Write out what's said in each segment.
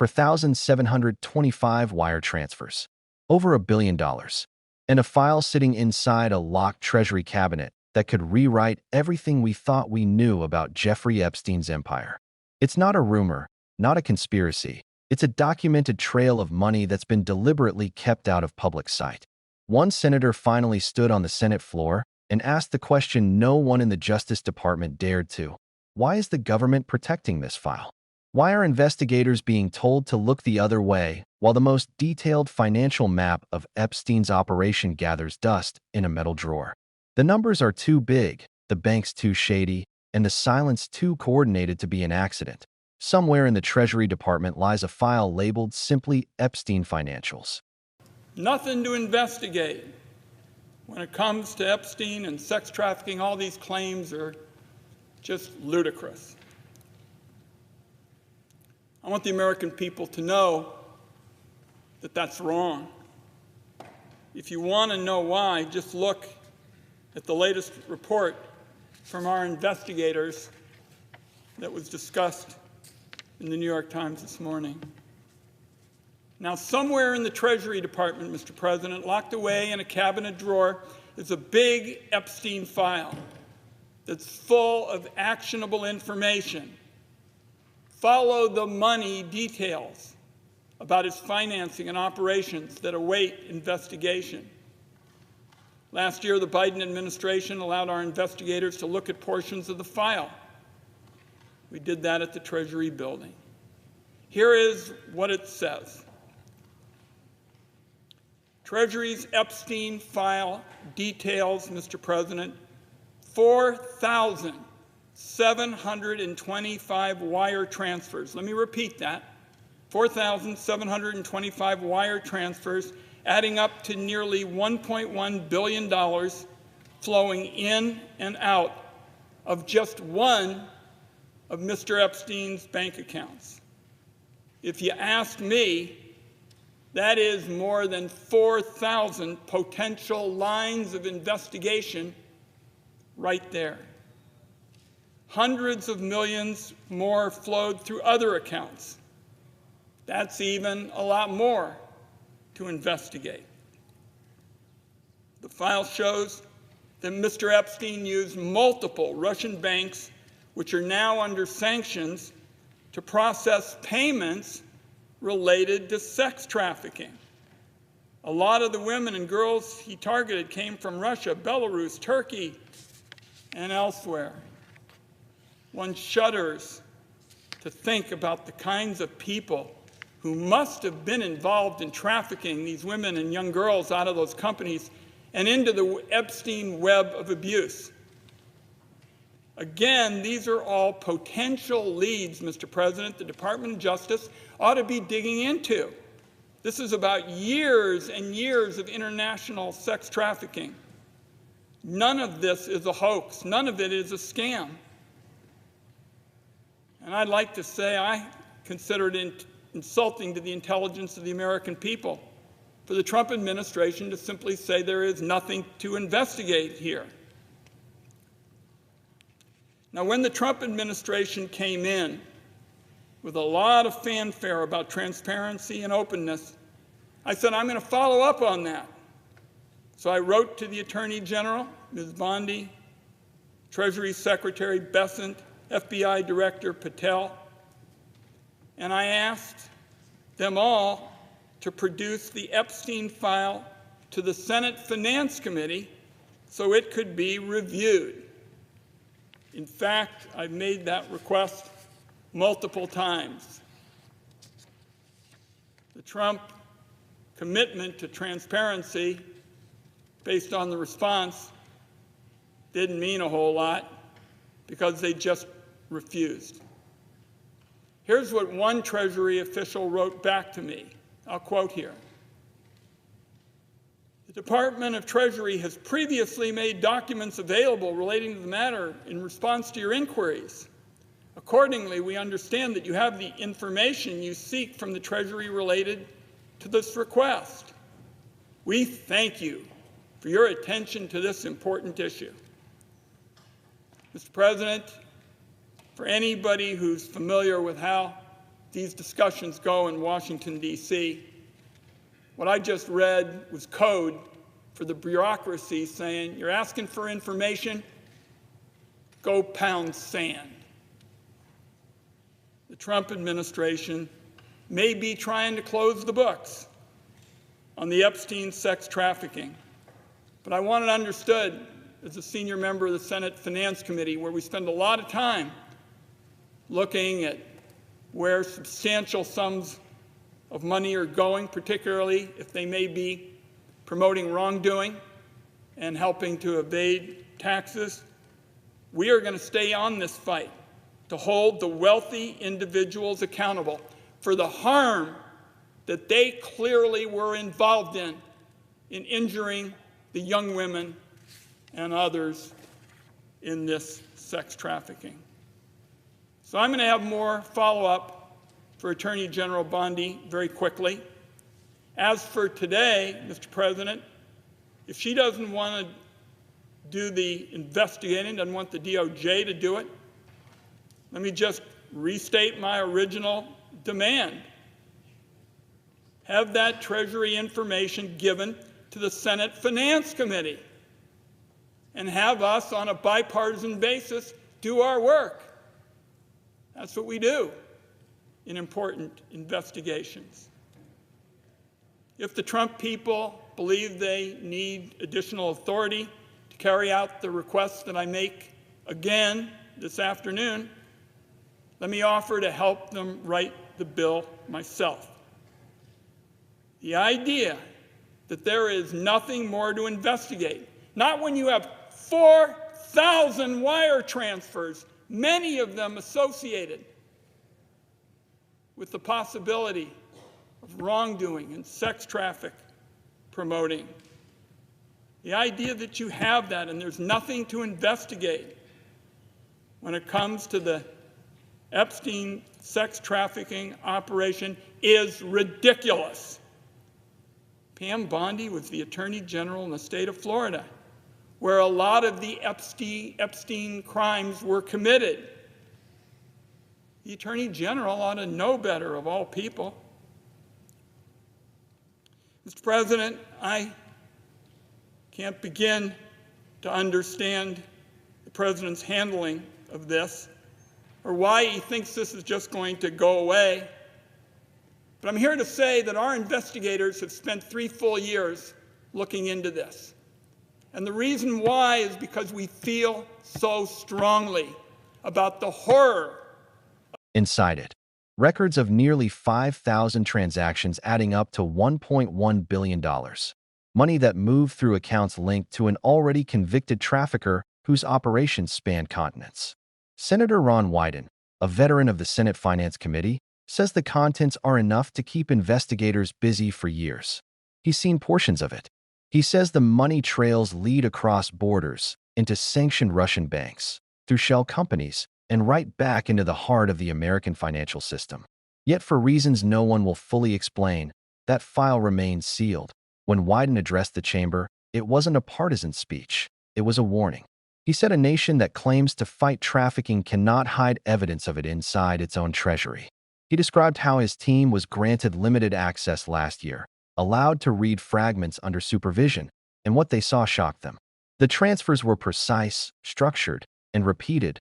for 1,725 wire transfers, over $1 billion, and a file sitting inside a locked Treasury cabinet that could rewrite everything we thought we knew about Jeffrey Epstein's empire. It's not a rumor, not a conspiracy. It's a documented trail of money that's been deliberately kept out of public sight. One senator finally stood on the Senate floor and asked the question no one in the Justice Department dared to. Why is the government protecting this file? Why are investigators being told to look the other way while the most detailed financial map of Epstein's operation gathers dust in a metal drawer? The numbers are too big, the bank's too shady, and the silence too coordinated to be an accident. Somewhere in the Treasury Department lies a file labeled simply Epstein Financials. Nothing to investigate. When it comes to Epstein and sex trafficking, all these claims are just ludicrous. I want the American people to know that that's wrong. If you want to know why, just look at the latest report from our investigators that was discussed in the New York Times this morning. Now, somewhere in the Treasury Department, Mr. President, locked away in a cabinet drawer, is a big Epstein file that's full of actionable information. Follow the money details about his financing and operations that await investigation. Last year, the Biden administration allowed our investigators to look at portions of the file. We did that at the Treasury building. Here is what it says. Treasury's Epstein file details, Mr. President, 4,725 wire transfers. Let me repeat that. 4,725 wire transfers, adding up to nearly $1.1 billion flowing in and out of just one of Mr. Epstein's bank accounts. If you ask me, that is more than 4,000 potential lines of investigation right there. Hundreds of millions more flowed through other accounts. That's even a lot more to investigate. The file shows that Mr. Epstein used multiple Russian banks, which are now under sanctions, to process payments related to sex trafficking. A lot of the women and girls he targeted came from Russia, Belarus, Turkey, and elsewhere. One shudders to think about the kinds of people who must have been involved in trafficking these women and young girls out of those companies and into the Epstein web of abuse. Again, these are all potential leads, Mr. President, the Department of Justice ought to be digging into. This is about years and years of international sex trafficking. None of this is a hoax. None of it is a scam. And I'd like to say I consider it insulting to the intelligence of the American people for the Trump administration to simply say there is nothing to investigate here. Now, when the Trump administration came in with a lot of fanfare about transparency and openness, I said, I'm going to follow up on that. So I wrote to the Attorney General, Ms. Bondi, Treasury Secretary Bessent, FBI Director Patel, and I asked them all to produce the Epstein file to the Senate Finance Committee so it could be reviewed. In fact, I've made that request multiple times. The Trump commitment to transparency based on the response didn't mean a whole lot because they just refused. Here's what one Treasury official wrote back to me. I'll quote here. The Department of Treasury has previously made documents available relating to the matter in response to your inquiries. Accordingly, we understand that you have the information you seek from the Treasury related to this request. We thank you for your attention to this important issue. Mr. President, for anybody who's familiar with how these discussions go in Washington, D.C. What I just read was code for the bureaucracy saying, you're asking for information, go pound sand. The Trump administration may be trying to close the books on the Epstein sex trafficking. But I want it understood as a senior member of the Senate Finance Committee, where we spend a lot of time looking at where substantial sums of money are going, particularly if they may be promoting wrongdoing and helping to evade taxes. We are going to stay on this fight to hold the wealthy individuals accountable for the harm that they clearly were involved in injuring the young women and others in this sex trafficking. So I'm going to have more follow-up for Attorney General Bondi very quickly. As for today, Mr. President, if she doesn't want to do the investigating, doesn't want the DOJ to do it, let me just restate my original demand. Have that Treasury information given to the Senate Finance Committee and have us on a bipartisan basis do our work. That's what we do in important investigations. If the Trump people believe they need additional authority to carry out the requests that I make again this afternoon, let me offer to help them write the bill myself. The idea that there is nothing more to investigate, not when you have 4,000 wire transfers, many of them associated with the possibility of wrongdoing and sex traffic promoting. The idea that you have that and there's nothing to investigate when it comes to the Epstein sex trafficking operation is ridiculous. Pam Bondi was the Attorney General in the state of Florida, where a lot of the Epstein crimes were committed. The Attorney General ought to know better, of all people. Mr. President, I can't begin to understand the President's handling of this or why he thinks this is just going to go away. But I'm here to say that our investigators have spent 3 full years looking into this. And the reason why is because we feel so strongly about the horror. Inside it, records of nearly 5,000 transactions adding up to $1.1 billion. Money that moved through accounts linked to an already convicted trafficker whose operations span continents. Senator Ron Wyden, a veteran of the Senate Finance Committee, says the contents are enough to keep investigators busy for years. He's seen portions of it. He says the money trails lead across borders, into sanctioned Russian banks, through shell companies, and right back into the heart of the American financial system. Yet for reasons no one will fully explain, that file remains sealed. When Wyden addressed the chamber, it wasn't a partisan speech. It was a warning. He said a nation that claims to fight trafficking cannot hide evidence of it inside its own treasury. He described how his team was granted limited access last year, allowed to read fragments under supervision, and what they saw shocked them. The transfers were precise, structured, and repeated,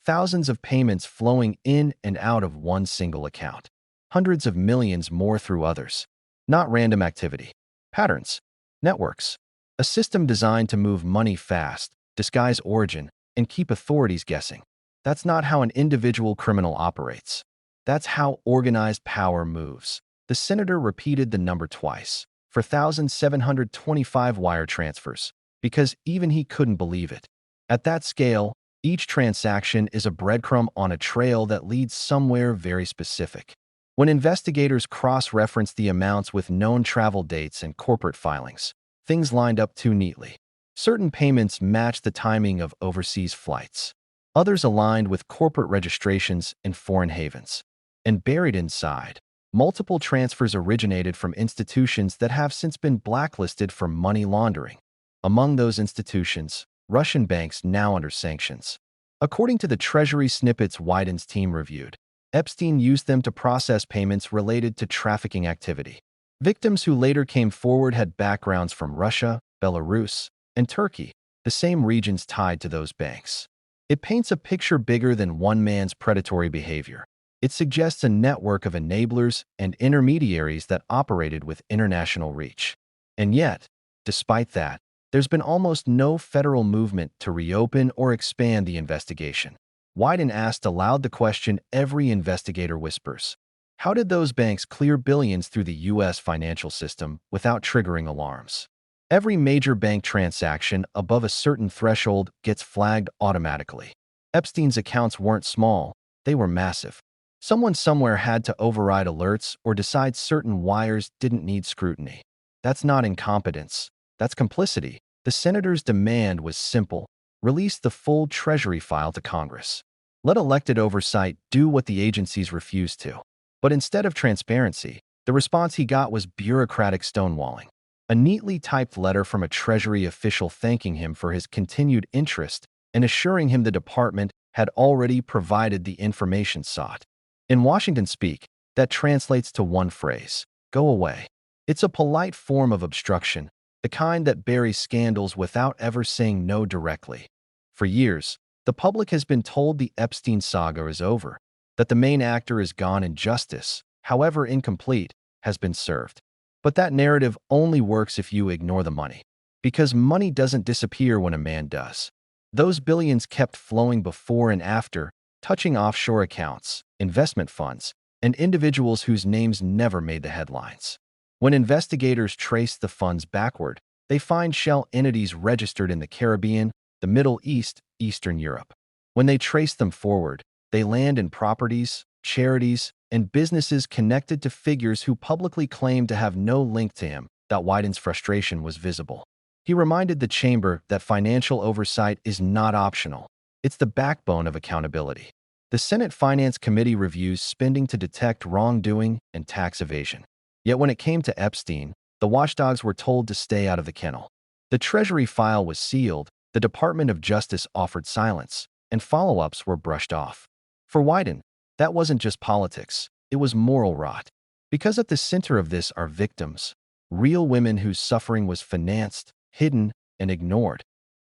thousands of payments flowing in and out of one single account, hundreds of millions more through others. Not random activity. Patterns. Networks. A system designed to move money fast, disguise origin, and keep authorities guessing. That's not how an individual criminal operates. That's how organized power moves. The senator repeated the number twice, 4,725 wire transfers, because even he couldn't believe it. At that scale, each transaction is a breadcrumb on a trail that leads somewhere very specific. When investigators cross-referenced the amounts with known travel dates and corporate filings, things lined up too neatly. Certain payments matched the timing of overseas flights. Others aligned with corporate registrations in foreign havens. And buried inside, multiple transfers originated from institutions that have since been blacklisted for money laundering. Among those institutions, Russian banks now under sanctions. According to the Treasury snippets Wyden's team reviewed, Epstein used them to process payments related to trafficking activity. Victims who later came forward had backgrounds from Russia, Belarus, and Turkey, the same regions tied to those banks. It paints a picture bigger than one man's predatory behavior. It suggests a network of enablers and intermediaries that operated with international reach. And yet, despite that, there's been almost no federal movement to reopen or expand the investigation. Wyden asked aloud the question every investigator whispers. How did those banks clear billions through the U.S. financial system without triggering alarms? Every major bank transaction above a certain threshold gets flagged automatically. Epstein's accounts weren't small, they were massive. Someone somewhere had to override alerts or decide certain wires didn't need scrutiny. That's not incompetence, that's complicity. The senator's demand was simple: release the full Treasury file to Congress. Let elected oversight do what the agencies refused to. But instead of transparency, the response he got was bureaucratic stonewalling. A neatly typed letter from a Treasury official thanking him for his continued interest and assuring him the department had already provided the information sought. In Washington speak, that translates to one phrase: go away. It's a polite form of obstruction, the kind that buries scandals without ever saying no directly. For years, the public has been told the Epstein saga is over, that the main actor is gone and justice, however incomplete, has been served. But that narrative only works if you ignore the money. Because money doesn't disappear when a man does. Those billions kept flowing before and after, touching offshore accounts, investment funds, and individuals whose names never made the headlines. When investigators trace the funds backward, they find shell entities registered in the Caribbean, the Middle East, Eastern Europe. When they trace them forward, they land in properties, charities, and businesses connected to figures who publicly claimed to have no link to him. That Wyden's frustration was visible. He reminded the chamber that financial oversight is not optional. It's the backbone of accountability. The Senate Finance Committee reviews spending to detect wrongdoing and tax evasion. Yet when it came to Epstein, the watchdogs were told to stay out of the kennel. The Treasury file was sealed, the Department of Justice offered silence, and follow-ups were brushed off. For Wyden, that wasn't just politics, it was moral rot. Because at the center of this are victims, real women whose suffering was financed, hidden, and ignored.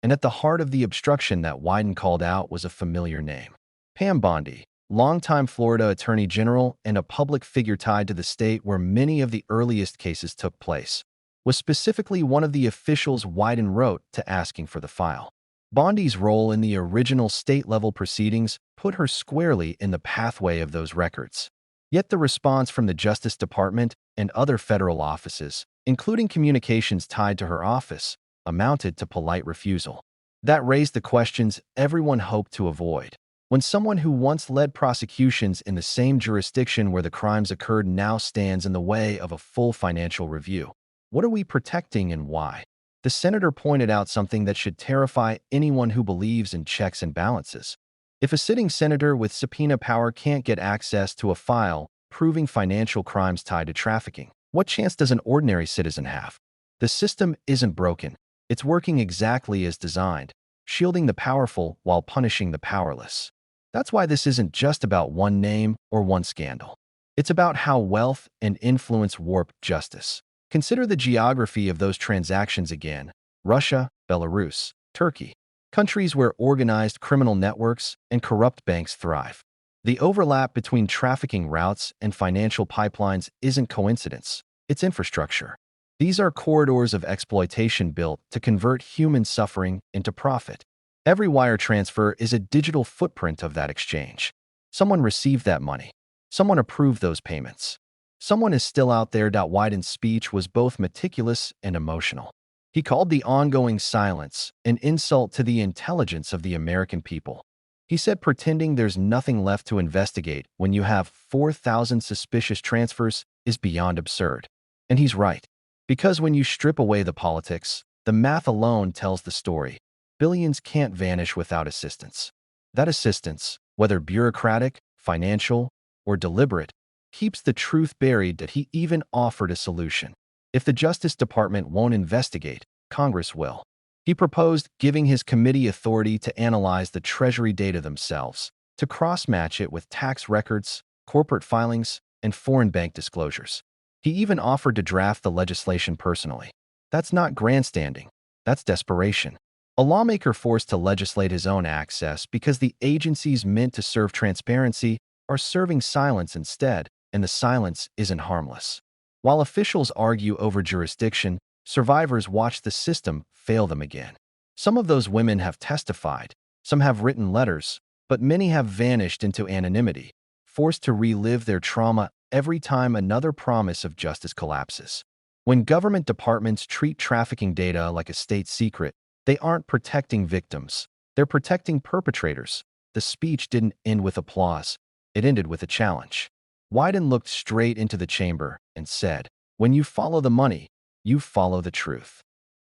And at the heart of the obstruction that Wyden called out was a familiar name: Pam Bondi, longtime Florida Attorney General and a public figure tied to the state where many of the earliest cases took place, was specifically one of the officials Wyden wrote to asking for the file. Bondi's role in the original state-level proceedings put her squarely in the pathway of those records. Yet the response from the Justice Department and other federal offices, including communications tied to her office, amounted to polite refusal. That raised the questions everyone hoped to avoid. When someone who once led prosecutions in the same jurisdiction where the crimes occurred now stands in the way of a full financial review, what are we protecting and why? The senator pointed out something that should terrify anyone who believes in checks and balances. If a sitting senator with subpoena power can't get access to a file proving financial crimes tied to trafficking, what chance does an ordinary citizen have? The system isn't broken. It's working exactly as designed, shielding the powerful while punishing the powerless. That's why this isn't just about one name or one scandal. It's about how wealth and influence warp justice. Consider the geography of those transactions again: Russia, Belarus, Turkey, countries where organized criminal networks and corrupt banks thrive. The overlap between trafficking routes and financial pipelines isn't coincidence, it's infrastructure. These are corridors of exploitation built to convert human suffering into profit. Every wire transfer is a digital footprint of that exchange. Someone received that money. Someone approved those payments. Someone is still out there. Wyden's speech was both meticulous and emotional. He called the ongoing silence an insult to the intelligence of the American people. He said pretending there's nothing left to investigate when you have 4,000 suspicious transfers is beyond absurd. And he's right. Because when you strip away the politics, the math alone tells the story. Billions can't vanish without assistance. That assistance, whether bureaucratic, financial, or deliberate, keeps the truth buried. That he even offered a solution. If the Justice Department won't investigate, Congress will. He proposed giving his committee authority to analyze the Treasury data themselves, to cross-match it with tax records, corporate filings, and foreign bank disclosures. He even offered to draft the legislation personally. That's not grandstanding. That's desperation. A lawmaker forced to legislate his own access because the agencies meant to serve transparency are serving silence instead, and the silence isn't harmless. While officials argue over jurisdiction, survivors watch the system fail them again. Some of those women have testified, some have written letters, but many have vanished into anonymity, forced to relive their trauma every time another promise of justice collapses. When government departments treat trafficking data like a state secret, they aren't protecting victims. They're protecting perpetrators. The speech didn't end with applause. It ended with a challenge. Wyden looked straight into the chamber and said, "When you follow the money, you follow the truth."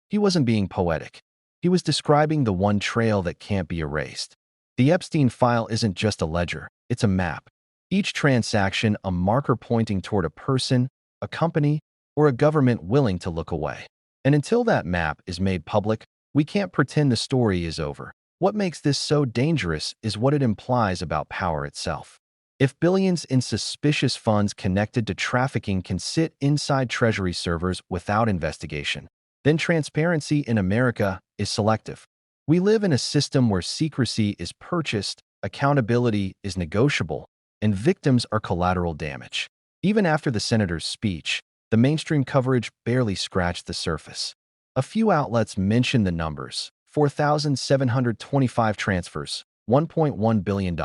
He wasn't being poetic. He was describing the one trail that can't be erased. The Epstein file isn't just a ledger, it's a map. Each transaction a marker pointing toward a person, a company, or a government willing to look away. And until that map is made public, we can't pretend the story is over. What makes this so dangerous is what it implies about power itself. If billions in suspicious funds connected to trafficking can sit inside Treasury servers without investigation, then transparency in America is selective. We live in a system where secrecy is purchased, accountability is negotiable, and victims are collateral damage. Even after the senator's speech, the mainstream coverage barely scratched the surface. A few outlets mentioned the numbers: 4,725 transfers, $1.1 billion,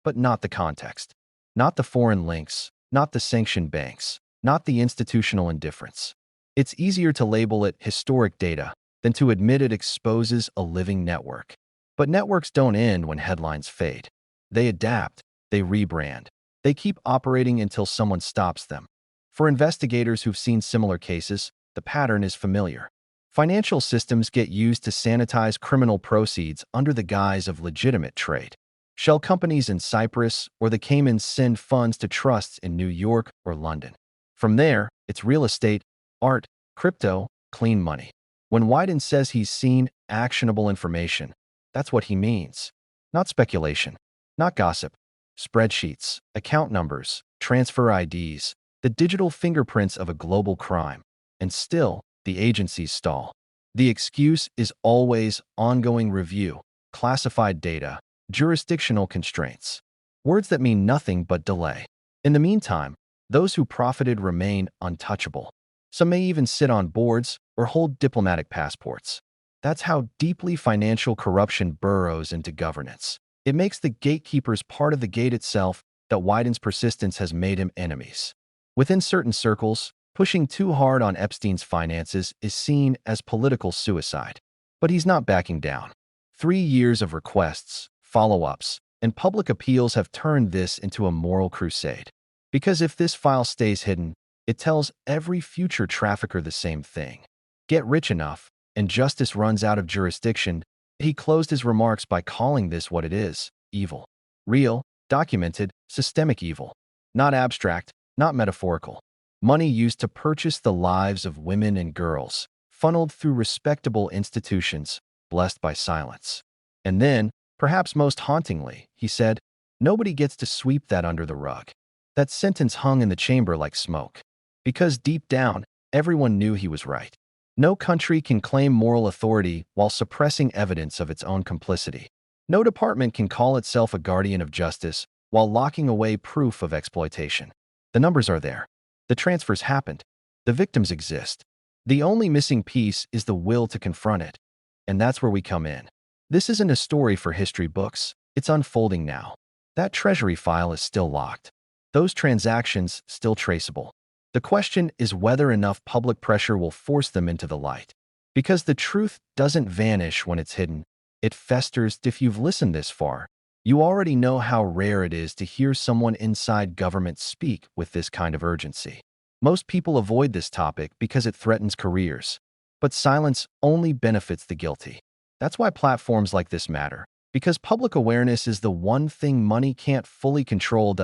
but not the context. Not the foreign links, not the sanctioned banks, not the institutional indifference. It's easier to label it historic data than to admit it exposes a living network. But networks don't end when headlines fade. They adapt, they rebrand, they keep operating until someone stops them. For investigators who've seen similar cases, the pattern is familiar. Financial systems get used to sanitize criminal proceeds under the guise of legitimate trade. Shell companies in Cyprus or the Caymans send funds to trusts in New York or London. From there, it's real estate, art, crypto, clean money. When Wyden says he's seen actionable information, that's what he means. Not speculation, not gossip. Spreadsheets, account numbers, transfer IDs, the digital fingerprints of a global crime. And still, the agencies stall. The excuse is always ongoing review, classified data, jurisdictional constraints. Words that mean nothing but delay. In the meantime, those who profited remain untouchable. Some may even sit on boards or hold diplomatic passports. That's how deeply financial corruption burrows into governance. It makes the gatekeepers part of the gate itself. That Wyden's persistence has made him enemies. Within certain circles, pushing too hard on Epstein's finances is seen as political suicide. But he's not backing down. 3 years of requests, follow-ups, and public appeals have turned this into a moral crusade. Because if this file stays hidden, it tells every future trafficker the same thing. Get rich enough, and justice runs out of jurisdiction. He closed his remarks by calling this what it is: evil. Real, documented, systemic evil. Not abstract, not metaphorical. Money used to purchase the lives of women and girls, funneled through respectable institutions, blessed by silence. And then, perhaps most hauntingly, he said, nobody gets to sweep that under the rug. That sentence hung in the chamber like smoke. Because deep down, everyone knew he was right. No country can claim moral authority while suppressing evidence of its own complicity. No department can call itself a guardian of justice while locking away proof of exploitation. The numbers are there. The transfers happened. The victims exist. The only missing piece is the will to confront it. And that's where we come in. This isn't a story for history books. It's unfolding now. That Treasury file is still locked. Those transactions still traceable. The question is whether enough public pressure will force them into the light. Because the truth doesn't vanish when it's hidden. It festers. If you've listened this far, you already know how rare it is to hear someone inside government speak with this kind of urgency. Most people avoid this topic because it threatens careers. But silence only benefits the guilty. That's why platforms like this matter. Because public awareness is the one thing money can't fully control.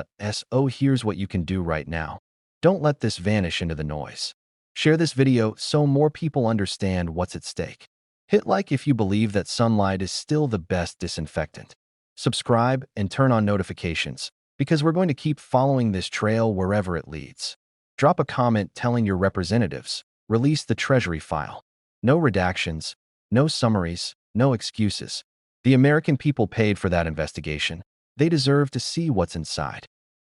Here's what you can do right now. Don't let this vanish into the noise. Share this video so more people understand what's at stake. Hit like if you believe that sunlight is still the best disinfectant. Subscribe and turn on notifications because we're going to keep following this trail wherever it leads. Drop a comment telling your representatives, release the Treasury file. No redactions, no summaries, no excuses. The American people paid for that investigation. They deserve to see what's inside.